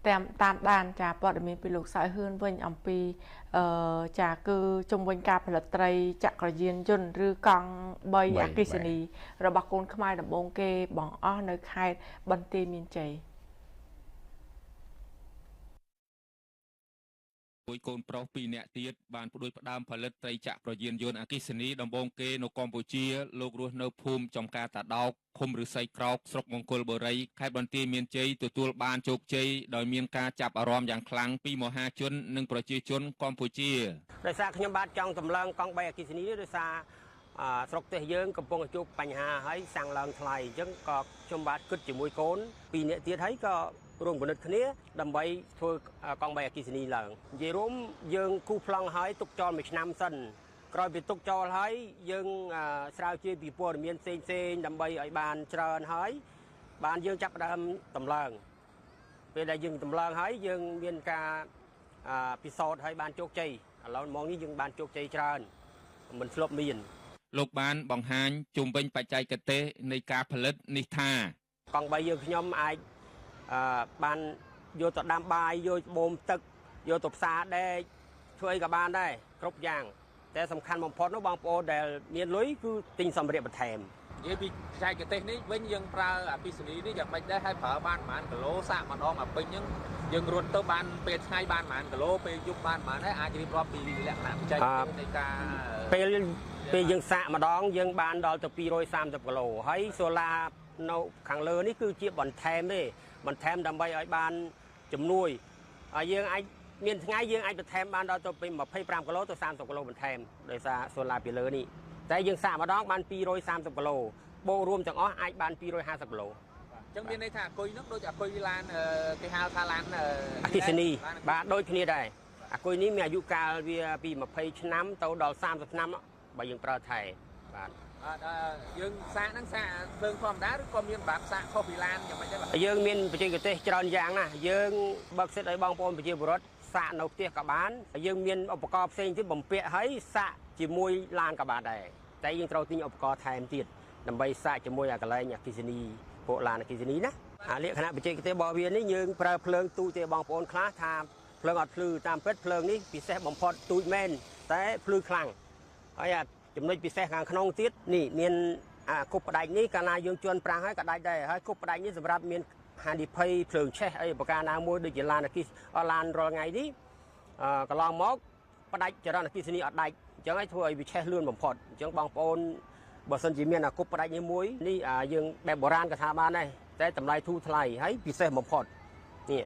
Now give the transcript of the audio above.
តាមដានចាព័ត៌មានពីលោកសៅហ៊ឿនវិញអំពីចាគឺជំវិញការផលិតត្រីចក្រយានយន្តឬកង់3អគ្គិសនីរបស់កូនខ្មែរដំបងគេបងអស់នៅខេត្តបន្ទាយមានជ័យគួយកូនប្រុស2នាក់ទៀតបានផ្ដួចផ្ដើមផលិតត្រីចក្រយានយន្តអគ្គិសនីដំបងគេនៅកម្ពុជាលោករស់នៅភូមិចំការតាដោកឃុំឫស្សីក្រោកស្រុកមង្គលបុរីខេត្តបន្ទាយមានជ័យទទួលបានជោគជ័យដោយមានការចាប់អារម្មណ៍យ៉ាងខ្លាំងពីមហាជននិងប្រជាជនកម្ពុជាដោយសារខ្ញុំបាទចង់តម្លើងកង់3អគ្គិសនីនេះដោយសារស្រុកទេសយើងកំពុងជួបបញ្ហាហើយសាំងឡើងថ្លៃអញ្ចឹងក៏ខ្ញុំបាទគិតជាមួយកូន2នាក់ទៀតហើយក៏រួមគណិតគ្នាដើម្បីធ្វើកង់3អគ្គិសនីឡើងនិយាយរួមយើងគូប្លង់ហើយទុកចោល1ឆ្នាំសិនក្រោយពីទុកចោលហើយយើងស្រាវជ្រាវពីព័ត៌មានផ្សេងដើម្បីឲ្យបានច្រើនហើយបានយើងចាប់ផ្ដើមតម្លើងពេលដែលយើងតម្លើងហើយយើងមានការពិសោធន៍ហើយបានជោគជ័យឥឡូវម៉ោងនេះយើងបានជោគជ័យច្រើនមិនធ្លាប់មានលោកបានបង្ហាញជុំវិញបច្ចេកទេសនៃការផលិតនេះថាកង់3យើងខ្ញុំអាចបានយកទៅដាំបាយយកបូមទឹកយកទៅផ្សារដែកធ្វើអីក៏បានដែរគ្រប់យ៉ាងតែសំខាន់បំផុតនោះបងប្អូនដែលមានលុយគឺទិញសម្ភារៈបន្ថែមនិយាយពីបច្ចេកទេសនេះវិញយើងប្រើអគ្គិសនីនេះយ៉ាងម៉េចដែរហើយប្រើបានប្រហែលគីឡូសាក់ម្ដងអាពេញហ្នឹងយើងរត់ទៅបានពេលថ្ងៃបានប្រហែលគីឡូពេលយប់បានប្រហែលដែរអាចរៀបរាប់ពីលក្ខណៈបច្ចេកទេសនៃការពេលយើងសាក់ម្ដងយើងបានដល់ទៅ230គីឡូហើយសូឡានៅខាងលើនេះគឺជាបន្ថែមទេបន្ថែមដើម្បីឲ្យបានជំនួយហើយយើងអាចមានថ្ងៃយើងអាចបន្ថែមបានដល់ទៅពី25គីឡូទៅ30គីឡូបន្ថែមដោយសារសូឡាពីលើនេះតែយើងសាកម្ដងបាន230គីឡូបូករួមទាំងអស់អាចបាន250គីឡូអញ្ចឹងមានន័យថាអគុយនោះដូចអគុយឡានគេហៅថាឡានអគ្គិសនីបាទដូចគ្នាដែរអគុយនេះមានអាយុកាលវាពី20ឆ្នាំទៅដល់30ឆ្នាំបើយើងប្រើថែបាទយើងសាកហ្នឹងសាកភ្លើងធម្មតាឬក៏មានបាប់សាកខុសពីឡានយ៉ាងម៉េចដែរបាទយើងមានបច្ចេកទេសច្រើនយ៉ាងណាស់យើងបើកសិទ្ធឲ្យបងប្អូនប្រជាពលរដ្ឋសាកនៅផ្ទះក៏បានយើងមានឧបករណ៍ផ្សេងទៀតបំពាក់ឲ្យសាកជាមួយឡានក៏បានដែរតែយើងត្រូវទិញឧបករណ៍ថែមទៀតដើម្បីសាកជាមួយអាកន្លែងអគ្គិសនីពួកឡានអគ្គិសនីណាលក្ខណៈបច្ចេកទេសរបស់វានេះយើងប្រើភ្លើងទូចទេបងប្អូនខ្លះថាភ្លើងអត់ភ្លឺតាមពិតភ្លើងនេះពិសេសបំផុតទូចមែនតែភ្លឺខ្លាំងហើយចំណុចពិសេសខាងក្នុងទៀតនេះមានគប់ផ្ដាច់នេះកាលណាយើងជន់ប្រាំងហើយក៏ដាច់ដែរហើយគប់ផ្ដាច់នេះសម្រាប់មានហានិភ័យភ្លើងឆេះអីប្រការណាមួយដូចជាឡានអគ្គិសឡានរាល់ថ្ងៃនេះកន្លងមកផ្ដាច់ចរន្តអគ្គិសនីអត់ដាច់អញ្ចឹងឲ្យធ្វើឲ្យវាឆេះលឿនបំផុតអញ្ចឹងបងប្អូនបើសិនជាមានគប់ផ្ដាច់នេះមួយនេះយើងបែបបុរាណក៏ថាបានដែរតែតម្លៃធូរថ្លៃហើយពិសេសបំផុត